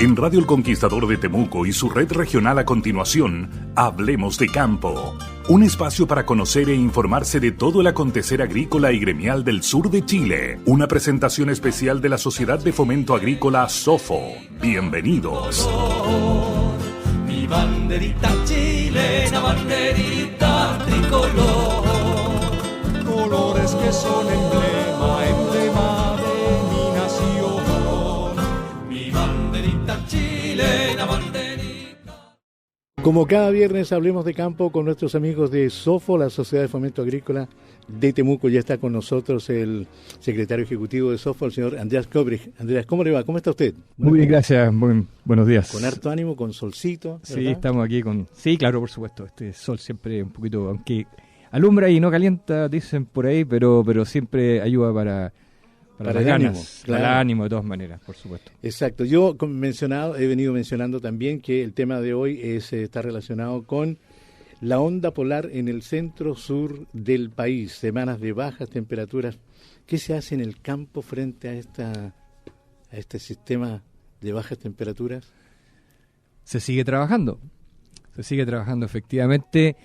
En Radio El Conquistador de Temuco y su red regional a continuación, Hablemos de Campo. Un espacio para conocer e informarse de todo el acontecer agrícola y gremial del sur de Chile. Una presentación especial de la Sociedad de Fomento Agrícola SOFO. Bienvenidos. Mi banderita chilena, banderita tricolor. Colores que son emblema de mi nación. Mi banderita chilena, banderita. Como cada viernes hablemos de campo con nuestros amigos de SOFO, la Sociedad de Fomento Agrícola de Temuco. Ya está con nosotros el secretario ejecutivo de SOFO, el señor Andreas Kobrich. Andreas, ¿cómo le va? ¿Cómo está usted? Muy bien, gracias. Buenos días. Con harto ánimo, con solcito, ¿verdad? Sí, estamos aquí con... Sí, claro, por supuesto. Este sol siempre un poquito, aunque alumbra y no calienta, dicen por ahí, pero siempre ayuda para las el ganas, ánimo, claro. Para el ánimo de todas maneras, por supuesto. Exacto. Yo he venido mencionando también que el tema de hoy está relacionado con la onda polar en el centro-sur del país, semanas de bajas temperaturas. ¿Qué se hace en el campo frente a este sistema de bajas temperaturas? Se sigue trabajando efectivamente.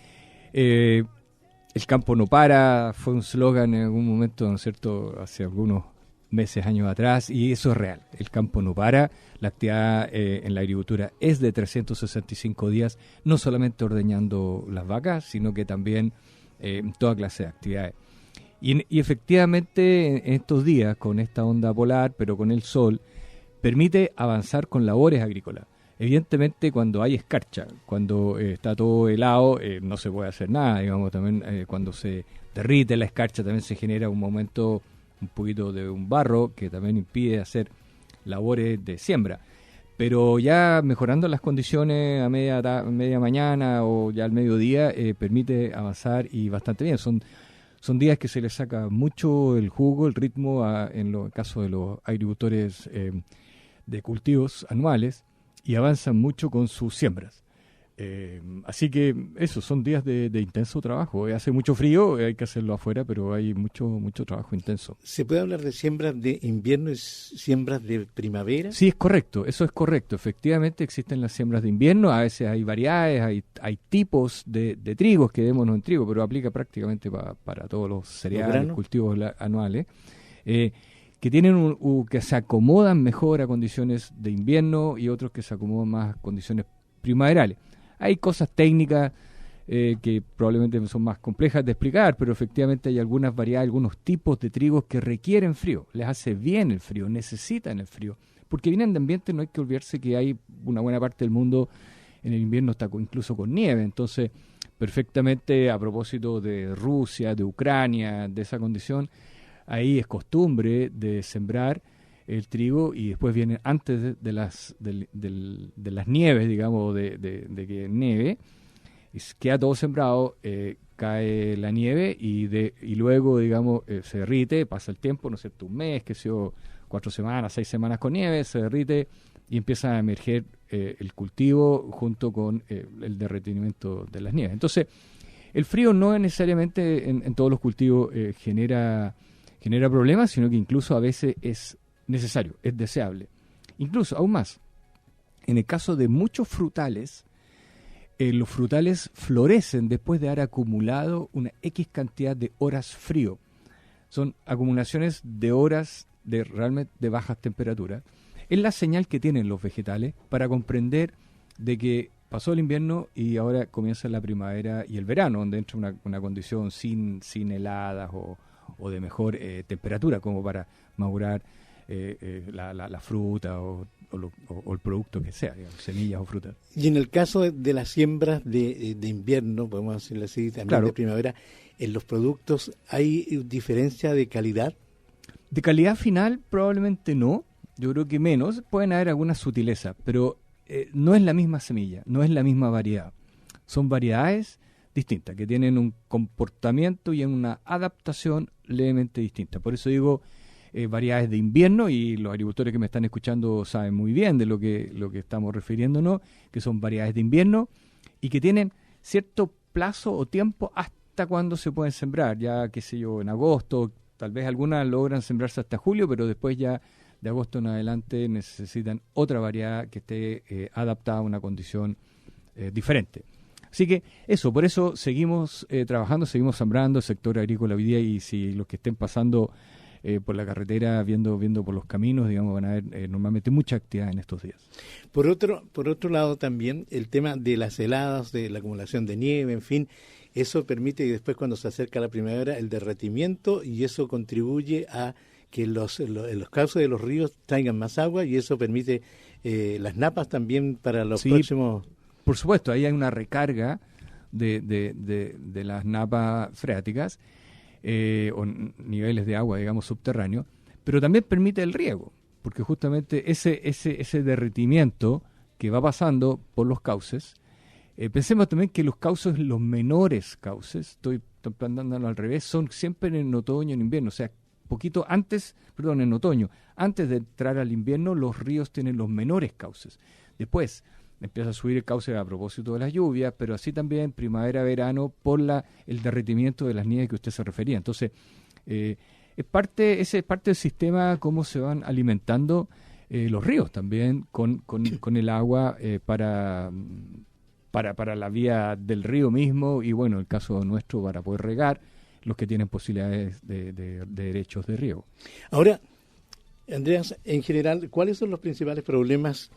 El campo no para, fue un slogan en algún momento, ¿no es cierto?, hace algunos meses, años atrás, y eso es real. El campo no para, la actividad en la agricultura es de 365 días, no solamente ordeñando las vacas, sino que también toda clase de actividades. Y efectivamente en estos días, con esta onda polar, pero con el sol, permite avanzar con labores agrícolas. Evidentemente cuando hay escarcha, cuando está todo helado, no se puede hacer nada, digamos. También cuando se derrite la escarcha también se genera un momento, un poquito de un barro que también impide hacer labores de siembra. Pero ya mejorando las condiciones a media mañana o ya al mediodía, permite avanzar y bastante bien. Son días que se les saca mucho el jugo, el ritmo, en el caso de los agricultores de cultivos anuales, y avanzan mucho con sus siembras. Así que eso, son días de intenso trabajo. Hace mucho frío, hay que hacerlo afuera, pero hay mucho trabajo intenso. ¿Se puede hablar de siembras de invierno y siembras de primavera? Sí, es correcto, eso es correcto. Efectivamente existen las siembras de invierno, a veces hay variedades, hay tipos de trigos, quedémonos en trigo, pero aplica prácticamente para todos los cereales, cultivos anuales. Que tienen que se acomodan mejor a condiciones de invierno y otros que se acomodan más a condiciones primaverales. Hay cosas técnicas que probablemente son más complejas de explicar, pero efectivamente hay algunas variedades, algunos tipos de trigos que requieren frío, les hace bien el frío, necesitan el frío, porque vienen de ambientes, no hay que olvidarse que hay una buena parte del mundo en el invierno está incluso con nieve, entonces perfectamente a propósito de Rusia, de Ucrania, de esa condición, ahí es costumbre de sembrar el trigo y después viene antes de las nieves, digamos, de que nieve, queda todo sembrado, cae la nieve y luego, digamos, se derrite, pasa el tiempo, ¿no es cierto?, un mes, 4 semanas, 6 semanas con nieve, se derrite y empieza a emerger el cultivo junto con el derretimiento de las nieves. Entonces, el frío no es necesariamente en todos los cultivos genera problemas, sino que incluso a veces es necesario, es deseable. Incluso, aún más, en el caso de muchos frutales, los frutales florecen después de haber acumulado una X cantidad de horas frío. Son acumulaciones de horas realmente de bajas temperaturas. Es la señal que tienen los vegetales para comprender de que pasó el invierno y ahora comienza la primavera y el verano, donde entra una condición sin heladas o de mejor temperatura como para madurar la fruta o el producto que sea, digamos, semillas o frutas. Y en el caso de las siembras de invierno, podemos decirlo así, también claro, de primavera, ¿en los productos hay diferencia de calidad? De calidad final probablemente no, yo creo que menos, pueden haber algunas sutilezas, pero no es la misma semilla, no es la misma variedad. Son variedades distintas, que tienen un comportamiento y una adaptación levemente distinta. Por eso digo variedades de invierno, y los agricultores que me están escuchando saben muy bien de lo que estamos refiriéndonos, que son variedades de invierno y que tienen cierto plazo o tiempo hasta cuando se pueden sembrar, ya qué sé yo, en agosto, tal vez algunas logran sembrarse hasta julio, pero después ya de agosto en adelante necesitan otra variedad que esté adaptada a una condición diferente. Así que eso, por eso seguimos trabajando, seguimos sembrando el sector agrícola hoy día, y si los que estén pasando por la carretera, viendo por los caminos, digamos, van a ver normalmente mucha actividad en estos días. Por otro lado también el tema de las heladas, de la acumulación de nieve, en fin, eso permite que después cuando se acerca la primavera el derretimiento, y eso contribuye a que los cauces de los ríos traigan más agua, y eso permite las napas también para los próximos... Por supuesto, ahí hay una recarga de las napas freáticas o niveles de agua, digamos, subterráneos, pero también permite el riego, porque justamente ese derretimiento que va pasando por los cauces, pensemos también que los cauces, los menores cauces, estoy planteándolo al revés, son siempre en otoño, en invierno, o sea, en otoño, antes de entrar al invierno, los ríos tienen los menores cauces. Después empieza a subir el cauce a propósito de las lluvias, pero así también primavera-verano por el derretimiento de las nieves que usted se refería. Entonces, ese es parte del sistema, cómo se van alimentando los ríos también con el agua para la vía del río mismo, y bueno, el caso nuestro para poder regar los que tienen posibilidades de derechos de riego. Ahora, Andreas, en general, ¿cuáles son los principales problemas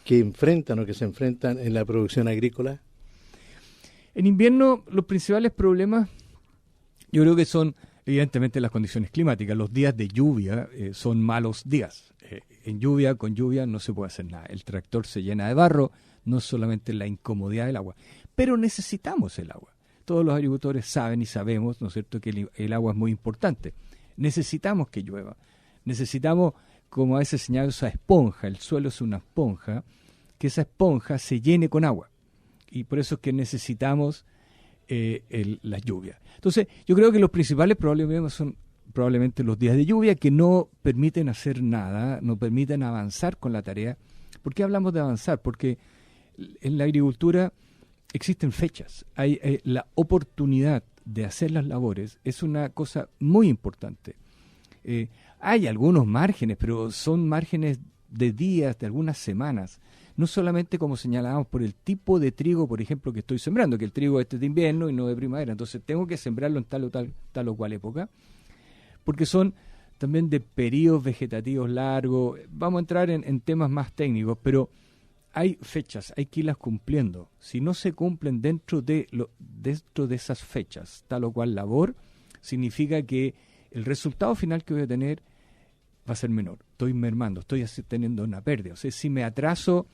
que enfrentan o que se enfrentan en la producción agrícola? En invierno, los principales problemas yo creo que son evidentemente las condiciones climáticas. Los días de lluvia son malos días. Con lluvia no se puede hacer nada. El tractor se llena de barro, no solamente la incomodidad del agua, pero necesitamos el agua. Todos los agricultores saben y sabemos, ¿no es cierto?, que el agua es muy importante. Necesitamos que llueva. Necesitamos, como a veces señalo, esa esponja. El suelo es una esponja, que esa esponja se llene con agua. Y por eso es que necesitamos las lluvias. Entonces, yo creo que los principales problemas son probablemente los días de lluvia, que no permiten hacer nada, no permiten avanzar con la tarea. ¿Por qué hablamos de avanzar? Porque en la agricultura existen fechas. Hay la oportunidad de hacer las labores, es una cosa muy importante. Hay algunos márgenes, pero son márgenes de días, de algunas semanas. No solamente, como señalábamos, por el tipo de trigo, por ejemplo, que estoy sembrando, que el trigo este es de invierno y no de primavera. Entonces tengo que sembrarlo en tal o cual época, porque son también de periodos vegetativos largos. Vamos a entrar en temas más técnicos, pero hay fechas, hay que irlas cumpliendo. Si no se cumplen dentro de esas fechas, tal o cual labor, significa que el resultado final que voy a tener va a ser menor. Estoy mermando, estoy teniendo una pérdida. O sea, si me atraso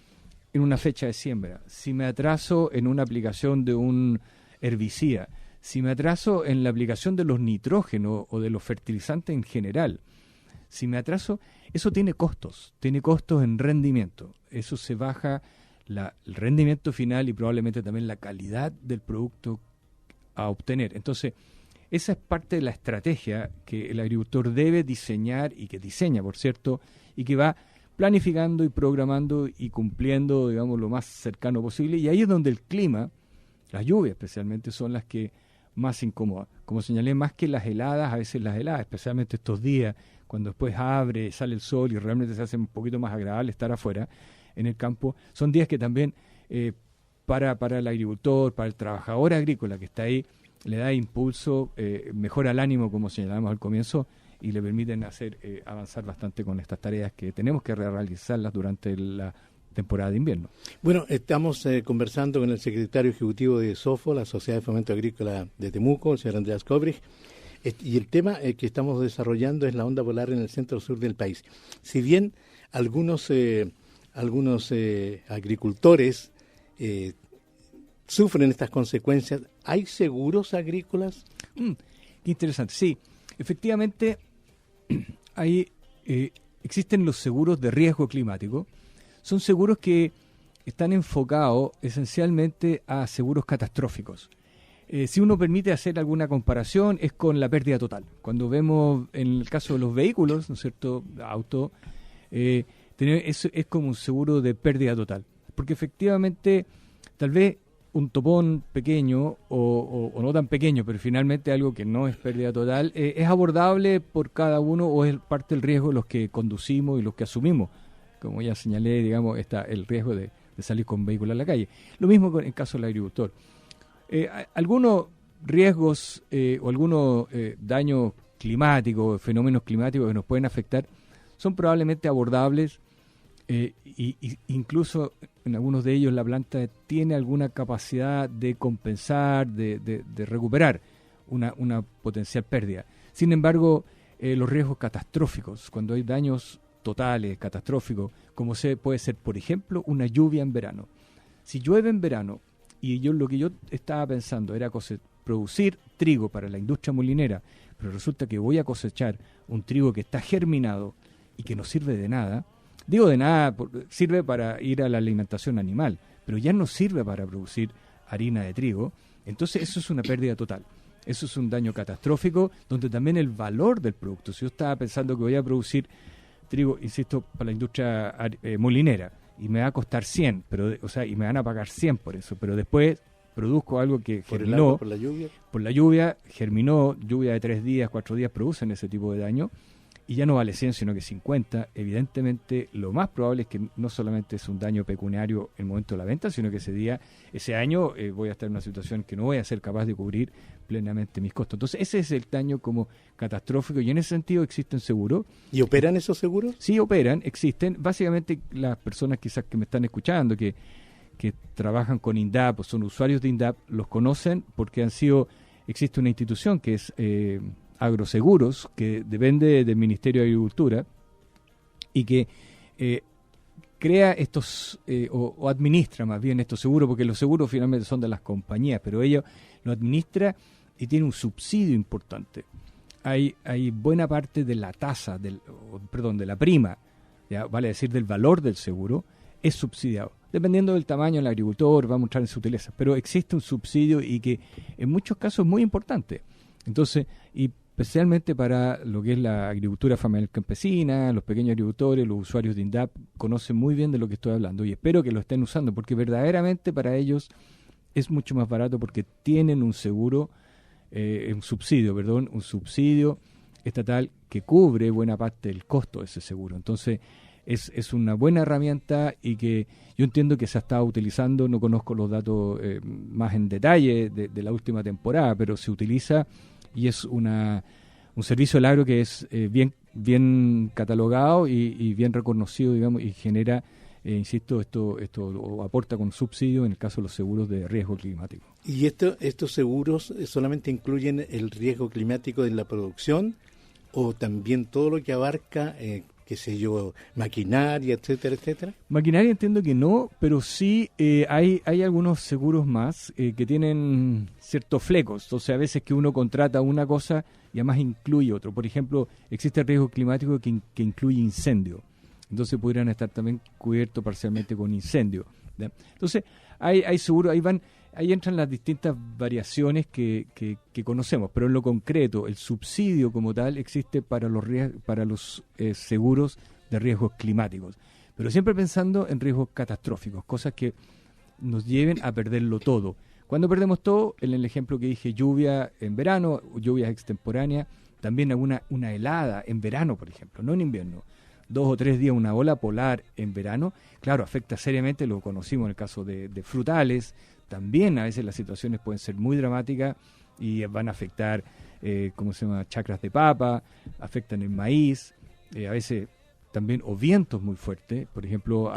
en una fecha de siembra, si me atraso en una aplicación de un herbicida, si me atraso en la aplicación de los nitrógenos o de los fertilizantes en general, si me atraso, eso tiene costos en rendimiento. Eso se baja el rendimiento final y probablemente también la calidad del producto a obtener. Entonces, esa es parte de la estrategia que el agricultor debe diseñar, y que diseña, por cierto, y que va planificando y programando y cumpliendo, digamos, lo más cercano posible. Y ahí es donde el clima, las lluvias especialmente, son las que más incomodan. Como señalé, más que las heladas, a veces las heladas, especialmente estos días, cuando después sale el sol y realmente se hace un poquito más agradable estar afuera, en el campo, son días que también para el agricultor, para el trabajador agrícola que está ahí, le da impulso, mejora el ánimo, como señalamos al comienzo, y le permiten avanzar bastante con estas tareas que tenemos que realizarlas durante la temporada de invierno. Bueno, estamos conversando con el secretario ejecutivo de SOFO, la Sociedad de Fomento Agrícola de Temuco, el señor Andreas Kobrich, y el tema que estamos desarrollando es la onda polar en el centro-sur del país. Si bien algunos agricultores sufren estas consecuencias, ¿hay seguros agrícolas? Qué interesante. Sí, efectivamente existen los seguros de riesgo climático. Son seguros que están enfocados esencialmente a seguros catastróficos. Si uno permite hacer alguna comparación, es con la pérdida total. Cuando vemos en el caso de los vehículos, ¿no es cierto?, auto, es como un seguro de pérdida total. Porque efectivamente, tal vez un topón pequeño o no tan pequeño, pero finalmente algo que no es pérdida total, es abordable por cada uno o es parte del riesgo de los que conducimos y los que asumimos. Como ya señalé, digamos, está el riesgo de salir con vehículo a la calle. Lo mismo con el caso del agricultor. Algunos riesgos o algunos daños climáticos, fenómenos climáticos que nos pueden afectar, son probablemente abordables y incluso en algunos de ellos la planta tiene alguna capacidad de compensar, de recuperar una potencial pérdida. Sin embargo, los riesgos catastróficos, cuando hay daños totales, catastróficos, como puede ser, por ejemplo, una lluvia en verano. Si llueve en verano, y lo que yo estaba pensando era producir trigo para la industria molinera, pero resulta que voy a cosechar un trigo que está germinado y que no sirve de nada. Digo de nada, sirve para ir a la alimentación animal, pero ya no sirve para producir harina de trigo. Entonces eso es una pérdida total. Eso es un daño catastrófico, donde también el valor del producto, si yo estaba pensando que voy a producir trigo, insisto, para la industria molinera, y me va a costar 100, y me van a pagar 100 por eso, pero después produzco algo que germinó. ¿Por la lluvia? Por la lluvia, germinó, lluvia de 3 días, 4 días producen ese tipo de daño, y ya no vale 100, sino que 50. Evidentemente, lo más probable es que no solamente es un daño pecuniario en el momento de la venta, sino que ese año voy a estar en una situación que no voy a ser capaz de cubrir plenamente mis costos. Entonces, ese es el daño como catastrófico, y en ese sentido existen seguros. ¿Y operan esos seguros? Sí, operan, existen. Básicamente, las personas quizás que me están escuchando, que trabajan con INDAP o son usuarios de INDAP, los conocen porque existe una institución que es Agroseguros, que depende del Ministerio de Agricultura y que crea estos o administra más bien estos seguros, porque los seguros finalmente son de las compañías, pero ella lo administra y tiene un subsidio importante. Hay buena parte de la tasa, de la prima, ya vale decir del valor del seguro, es subsidiado. Dependiendo del tamaño del agricultor, va a mostrar en su utileza, pero existe un subsidio y que en muchos casos es muy importante. Entonces, y especialmente para lo que es la agricultura familiar campesina, los pequeños agricultores, los usuarios de INDAP, conocen muy bien de lo que estoy hablando y espero que lo estén usando, porque verdaderamente para ellos es mucho más barato porque tienen un seguro, un subsidio estatal que cubre buena parte del costo de ese seguro. Entonces, es una buena herramienta y que yo entiendo que se ha estado utilizando, no conozco los datos más en detalle de la última temporada, pero se utiliza y es un servicio del agro que es bien catalogado y bien reconocido, digamos, y genera, insisto, esto aporta con subsidio en el caso de los seguros de riesgo climático. ¿Y estos seguros solamente incluyen el riesgo climático en la producción o también todo lo que abarca maquinaria, etcétera, etcétera? Maquinaria entiendo que no, pero sí hay algunos seguros más que tienen ciertos flecos. Entonces, a veces que uno contrata una cosa y además incluye otro. Por ejemplo, existe el riesgo climático que incluye incendio. Entonces, pudieran estar también cubiertos parcialmente con incendio, ¿ya? Entonces, hay seguros, ahí entran las distintas variaciones que conocemos, pero en lo concreto, el subsidio como tal existe para los seguros de riesgos climáticos, pero siempre pensando en riesgos catastróficos, cosas que nos lleven a perderlo todo. Cuando perdemos todo, en el ejemplo que dije, lluvia en verano, lluvias extemporáneas, también una helada en verano, por ejemplo, no en invierno, 2 o 3 días, una ola polar en verano, claro, afecta seriamente, lo conocimos en el caso de frutales. También a veces las situaciones pueden ser muy dramáticas y van a afectar, chacras de papa, afectan el maíz, a veces también, o vientos muy fuertes. Por ejemplo,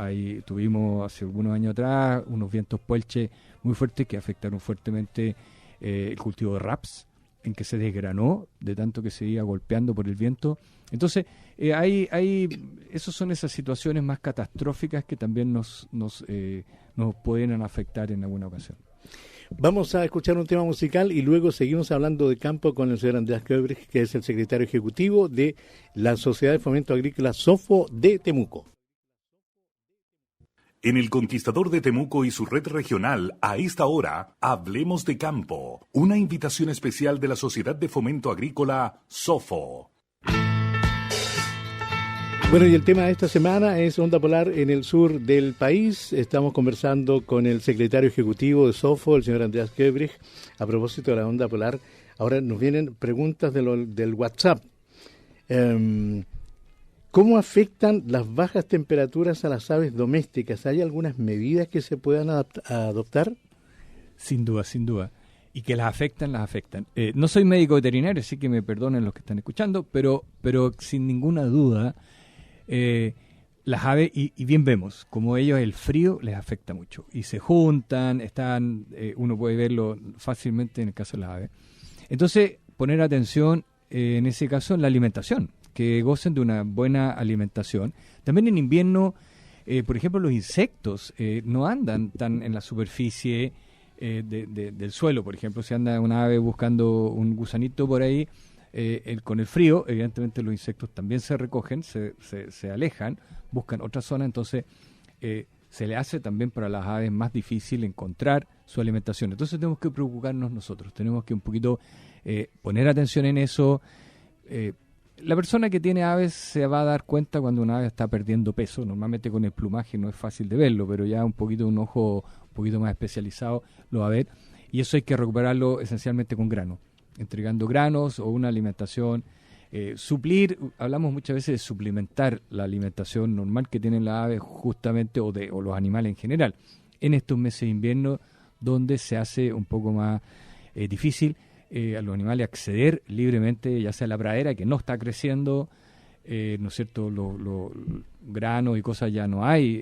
tuvimos hace algunos años atrás unos vientos puelche muy fuertes que afectaron fuertemente el cultivo de raps, en que se desgranó de tanto que se iba golpeando por el viento. Entonces, esas son esas situaciones más catastróficas que también nos pueden afectar en alguna ocasión. Vamos a escuchar un tema musical y luego seguimos hablando de campo con el señor Andreas Koebrich, que es el secretario ejecutivo de la Sociedad de Fomento Agrícola SOFO de Temuco. En El Conquistador de Temuco y su red regional, a esta hora, hablemos de campo. Una invitación especial de la Sociedad de Fomento Agrícola SOFO. Bueno, y el tema de esta semana es onda polar en el sur del país. Estamos conversando con el secretario ejecutivo de SOFO, el señor Andreas Koebrich, a propósito de la onda polar. Ahora nos vienen preguntas del WhatsApp. ¿Cómo afectan las bajas temperaturas a las aves domésticas? ¿Hay algunas medidas que se puedan adoptar? Sin duda, sin duda. Y que las afectan, las afectan. No soy médico veterinario, así que me perdonen los que están escuchando, pero sin ninguna duda, las aves, y bien vemos, como ellos el frío les afecta mucho. Y se juntan, uno puede verlo fácilmente en el caso de las aves. Entonces, poner atención en ese caso en la alimentación, que gocen de una buena alimentación. También en invierno, por ejemplo, los insectos no andan tan en la superficie del suelo. Por ejemplo, si anda una ave buscando un gusanito por ahí, con el frío, evidentemente los insectos también se recogen, se alejan, buscan otra zona, entonces se le hace también para las aves más difícil encontrar su alimentación. Entonces tenemos que preocuparnos nosotros, tenemos que un poquito poner atención en eso. La persona que tiene aves se va a dar cuenta cuando una ave está perdiendo peso. Normalmente con el plumaje no es fácil de verlo, pero ya un ojo un poquito más especializado lo va a ver. Y eso hay que recuperarlo esencialmente con grano, entregando granos o una alimentación. Suplir, hablamos muchas veces de suplementar la alimentación normal que tienen las aves justamente, o los animales en general, en estos meses de invierno donde se hace un poco más difícil a los animales acceder libremente, ya sea a la pradera que no está creciendo, ¿no es cierto? Los granos y cosas ya no hay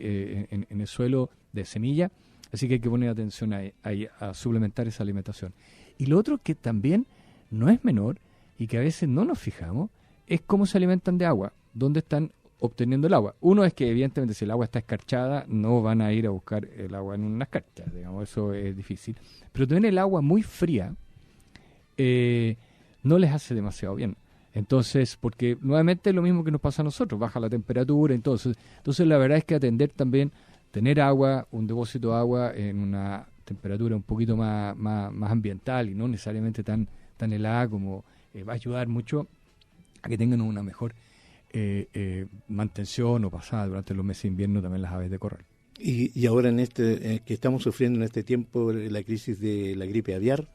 en el suelo de semilla, así que hay que poner atención ahí a suplementar esa alimentación. Y lo otro que también no es menor y que a veces no nos fijamos es cómo se alimentan de agua, dónde están obteniendo el agua. Uno es que evidentemente si el agua está escarchada no van a ir a buscar el agua en una escarcha, digamos, eso es difícil. Pero también el agua muy fría no les hace demasiado bien. Entonces, porque nuevamente es lo mismo que nos pasa a nosotros, baja la temperatura, entonces la verdad es que atender también, tener agua, un depósito de agua en una temperatura un poquito más ambiental y no necesariamente tan helada como va a ayudar mucho a que tengan una mejor mantención o pasada durante los meses de invierno también las aves de corral. Y ahora en que estamos sufriendo en este tiempo la crisis de la gripe aviar.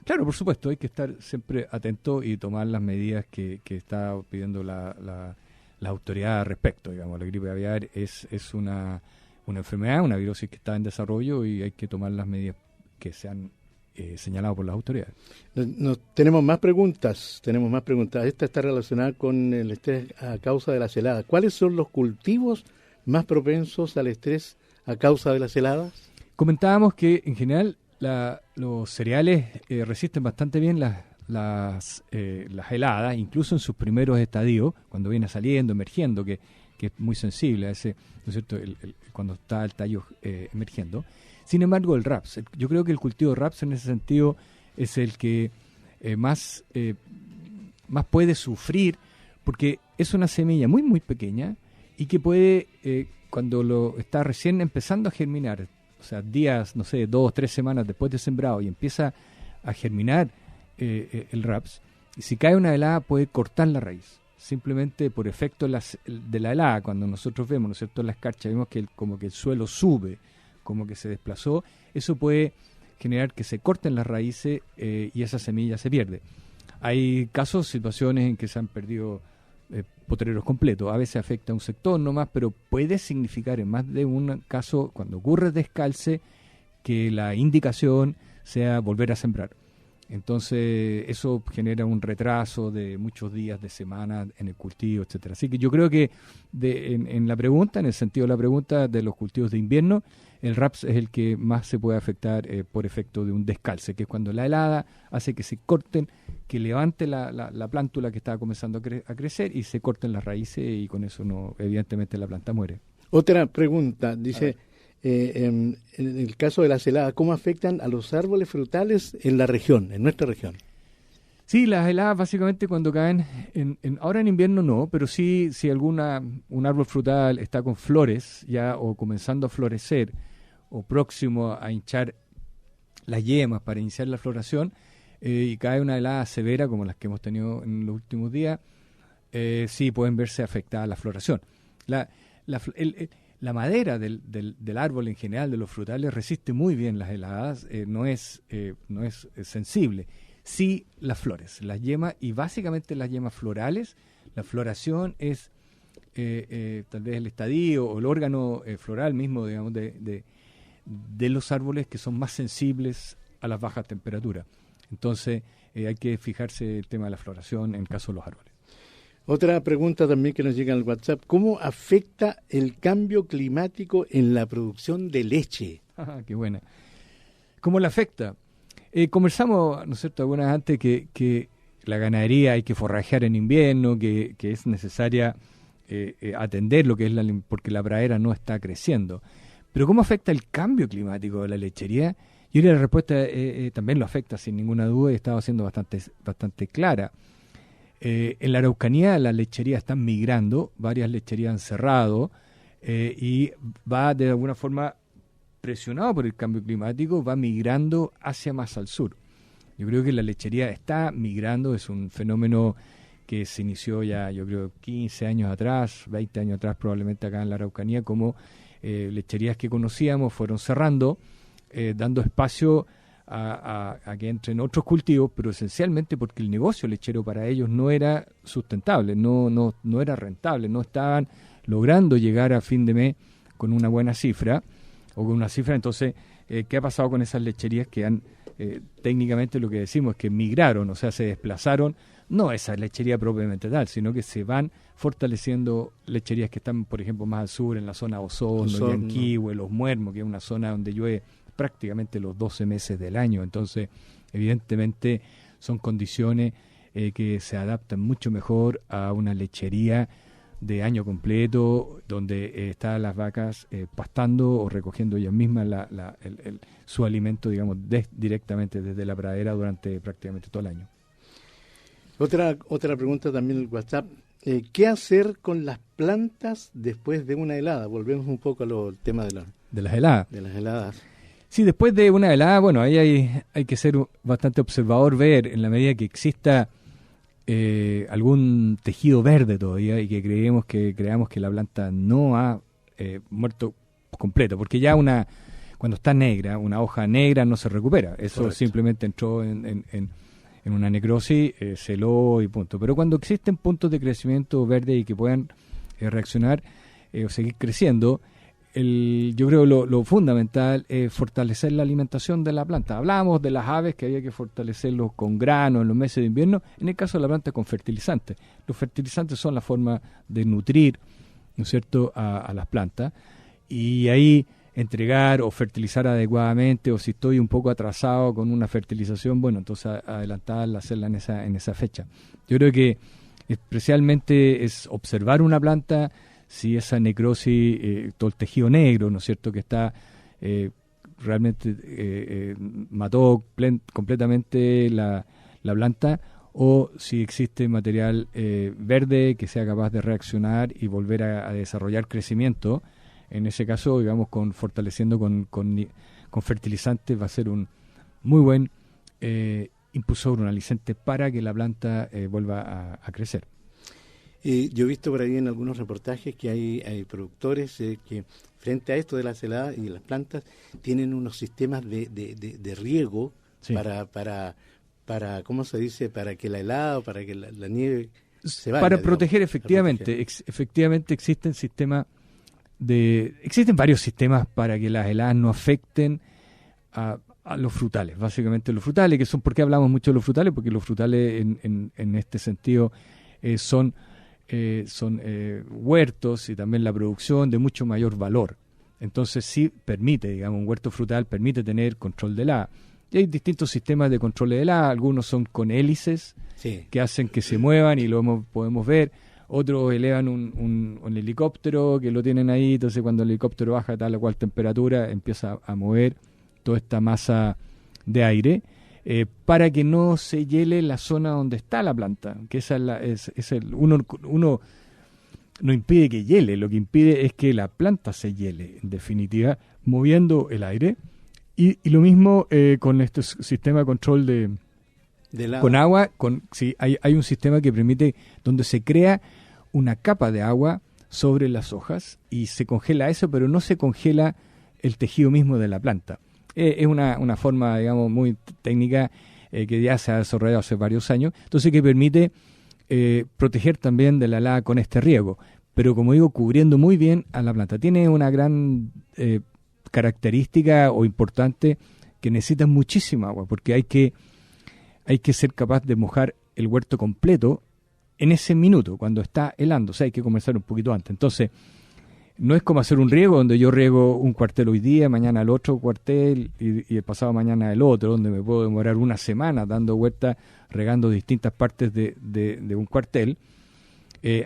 Claro, por supuesto, hay que estar siempre atento y tomar las medidas que está pidiendo la autoridad al respecto. Digamos, la gripe aviar es una enfermedad, una virosis que está en desarrollo y hay que tomar las medidas que se han señalado por las autoridades. Tenemos más preguntas. Esta está relacionada con el estrés a causa de las heladas. ¿Cuáles son los cultivos más propensos al estrés a causa de las heladas? Comentábamos que en general los cereales resisten bastante bien las heladas, incluso en sus primeros estadios, cuando viene saliendo, emergiendo, que es muy sensible a ese, ¿no es cierto?, cuando está el tallo emergiendo. Sin embargo, el raps, yo creo que el cultivo de raps en ese sentido es el que más puede sufrir, porque es una semilla muy, muy pequeña y que puede, cuando lo está recién empezando a germinar, o sea, días, 2, 3 semanas después de sembrado y empieza a germinar el raps, y si cae una helada puede cortar la raíz, simplemente por efecto de la helada. Cuando nosotros vemos, ¿no es cierto?, en la escarcha, vemos que como que el suelo sube, como que se desplazó, eso puede generar que se corten las raíces y esa semilla se pierde. Hay casos, situaciones en que se han perdido potreros completos. A veces afecta a un sector nomás, pero puede significar en más de un caso, cuando ocurre descalce, que la indicación sea volver a sembrar. Entonces eso genera un retraso de muchos días, de semanas en el cultivo, etcétera. Así que yo creo que en la pregunta, en el sentido de la pregunta de los cultivos de invierno, el raps es el que más se puede afectar por efecto de un descalce, que es cuando la helada hace que se corten, que levante la plántula que está comenzando a crecer y se corten las raíces, y con eso evidentemente la planta muere. Otra pregunta, dice, en el caso de las heladas, ¿cómo afectan a los árboles frutales en nuestra región? Sí, las heladas básicamente cuando caen, ahora en invierno no, pero sí si un árbol frutal está con flores ya o comenzando a florecer o próximo a hinchar las yemas para iniciar la floración, y cae una helada severa como las que hemos tenido en los últimos días, sí pueden verse afectada la floración. La madera del árbol en general, de los frutales, resiste muy bien las heladas, no es sensible. Sí las flores, las yemas, y básicamente las yemas florales. La floración es tal vez el estadio o el órgano floral mismo, digamos, de los árboles que son más sensibles a las bajas temperaturas. Entonces hay que fijarse el tema de la floración en el caso de los árboles. Otra pregunta también que nos llega al WhatsApp: ¿cómo afecta el cambio climático en la producción de leche? Qué buena. ¿Cómo la afecta? Conversamos, ¿no es cierto?, algunas antes que la ganadería hay que forrajear en invierno, que es necesaria atender lo que es porque la pradera no está creciendo. Pero ¿cómo afecta el cambio climático de la lechería? Yo creo que la respuesta también lo afecta sin ninguna duda, y estaba siendo bastante clara. En la Araucanía las lecherías están migrando, varias lecherías han cerrado, y va de alguna forma presionado por el cambio climático, va migrando hacia más al sur. Yo creo que la lechería está migrando, es un fenómeno que se inició ya, yo creo, 15 años atrás, 20 años atrás probablemente acá en la Araucanía, como lecherías que conocíamos fueron cerrando, dando espacio a que entren otros cultivos, pero esencialmente porque el negocio lechero para ellos no era sustentable, no era rentable, no estaban logrando llegar a fin de mes con una buena cifra, entonces, ¿qué ha pasado con esas lecherías que han, técnicamente lo que decimos es que migraron, o sea, se desplazaron, no esa lechería propiamente tal, sino que se van fortaleciendo lecherías que están, por ejemplo, más al sur, en la zona Osorno, Yanquihue, Los Muermos, que es una zona donde llueve prácticamente los 12 meses del año. Entonces, evidentemente, son condiciones que se adaptan mucho mejor a una lechería de año completo, donde están las vacas pastando o recogiendo ellas mismas su alimento, digamos, directamente desde la pradera durante prácticamente todo el año. Otra pregunta también en el WhatsApp: ¿qué hacer con las plantas después de una helada? Volvemos un poco al tema de las heladas. De las heladas. Sí, después de una helada, bueno, ahí hay que ser bastante observador, ver en la medida que exista algún tejido verde todavía y que creamos que la planta no ha muerto completo, porque ya cuando está negra, una hoja negra no se recupera, eso correcto. Simplemente entró en una necrosis, celó y punto. Pero cuando existen puntos de crecimiento verde y que puedan reaccionar o seguir creciendo, yo creo lo fundamental es fortalecer la alimentación de la planta. Hablábamos de las aves, que había que fortalecerlos con grano en los meses de invierno, en el caso de la planta con fertilizantes. Los fertilizantes son la forma de nutrir, ¿no es cierto?, a las plantas, y ahí entregar o fertilizar adecuadamente, o si estoy un poco atrasado con una fertilización, bueno, entonces adelantarla, hacerla en esa fecha. Yo creo que especialmente es observar una planta, si esa necrosis, todo el tejido negro, ¿no es cierto?, que está realmente mató completamente la planta, o si existe material verde que sea capaz de reaccionar y volver a desarrollar crecimiento. En ese caso, digamos, fortaleciendo con fertilizantes, va a ser un muy buen impulsor, un aliciente para que la planta vuelva a crecer. Yo he visto por ahí en algunos reportajes que hay productores que frente a esto de las heladas y las plantas tienen unos sistemas de riego, sí, para ¿cómo se dice?, para que la helada o para que la nieve se vaya. Para proteger, efectivamente. Efectivamente existen varios sistemas para que las heladas no afecten a los frutales, básicamente los frutales, que son, ¿por qué hablamos mucho de los frutales? Porque los frutales en este sentido son huertos y también la producción de mucho mayor valor. Entonces sí permite, digamos, un huerto frutal permite tener control de helada. Y hay distintos sistemas de control de helada, algunos son con hélices, sí, que hacen que se muevan y podemos ver. Otros elevan un helicóptero que lo tienen ahí, entonces cuando el helicóptero baja a tal o cual temperatura empieza a mover toda esta masa de aire, para que no se hiele la zona donde está la planta, que uno no impide que hiele, lo que impide es que la planta se hiele, en definitiva, moviendo el aire. Y lo mismo con este sistema de control con agua, sí, hay un sistema que permite, donde se crea una capa de agua sobre las hojas y se congela eso, pero no se congela el tejido mismo de la planta. Es una forma, digamos, muy técnica que ya se ha desarrollado hace varios años, entonces que permite proteger también de la helada con este riego, pero como digo, cubriendo muy bien a la planta. Tiene una gran característica o importante que necesita muchísima agua, porque hay que ser capaz de mojar el huerto completo en ese minuto, cuando está helando, o sea, hay que comenzar un poquito antes. Entonces, no es como hacer un riego donde yo riego un cuartel hoy día, mañana el otro cuartel y el pasado mañana el otro, donde me puedo demorar una semana dando vueltas, regando distintas partes de un cuartel.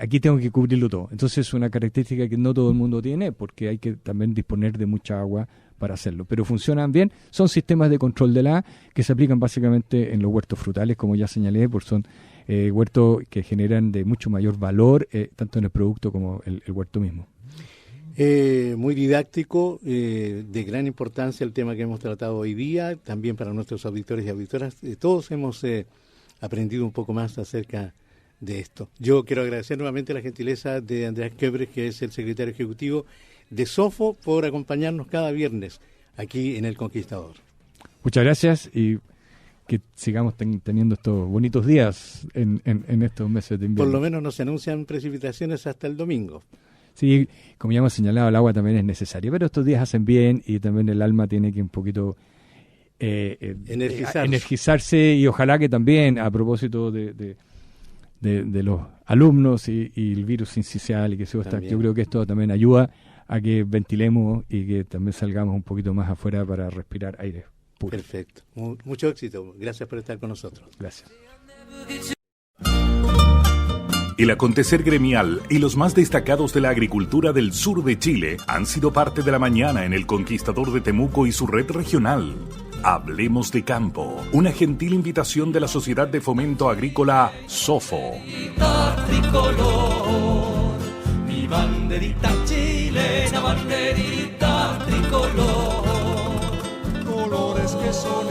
Aquí tengo que cubrirlo todo. Entonces es una característica que no todo el mundo tiene, porque hay que también disponer de mucha agua para hacerlo. Pero funcionan bien, son sistemas de control de la que se aplican básicamente en los huertos frutales, como ya señalé, porque son huertos que generan de mucho mayor valor, tanto en el producto como el huerto mismo. Muy didáctico, de gran importancia el tema que hemos tratado hoy día, también para nuestros auditores y auditoras. Todos hemos aprendido un poco más acerca de esto. Yo quiero agradecer nuevamente la gentileza de Andreas Koebrecht, que es el secretario ejecutivo de SOFO, por acompañarnos cada viernes aquí en El Conquistador. Muchas gracias y que sigamos teniendo estos bonitos días en estos meses de invierno. Por lo menos no se anuncian precipitaciones hasta el domingo. Sí, como ya hemos señalado, el agua también es necesaria, pero estos días hacen bien y también el alma tiene que un poquito energizarse y ojalá que también, a propósito de los alumnos y el virus sincicial y que se está, yo creo que esto también ayuda a que ventilemos y que también salgamos un poquito más afuera para respirar aire puro. Perfecto. Mucho éxito. Gracias por estar con nosotros. Gracias. El acontecer gremial y los más destacados de la agricultura del sur de Chile han sido parte de la mañana en El Conquistador de Temuco y su red regional. Hablemos de campo, una gentil invitación de la Sociedad de Fomento Agrícola SOFO. Tricolor, mi banderita chilena, banderita tricolor, colores que son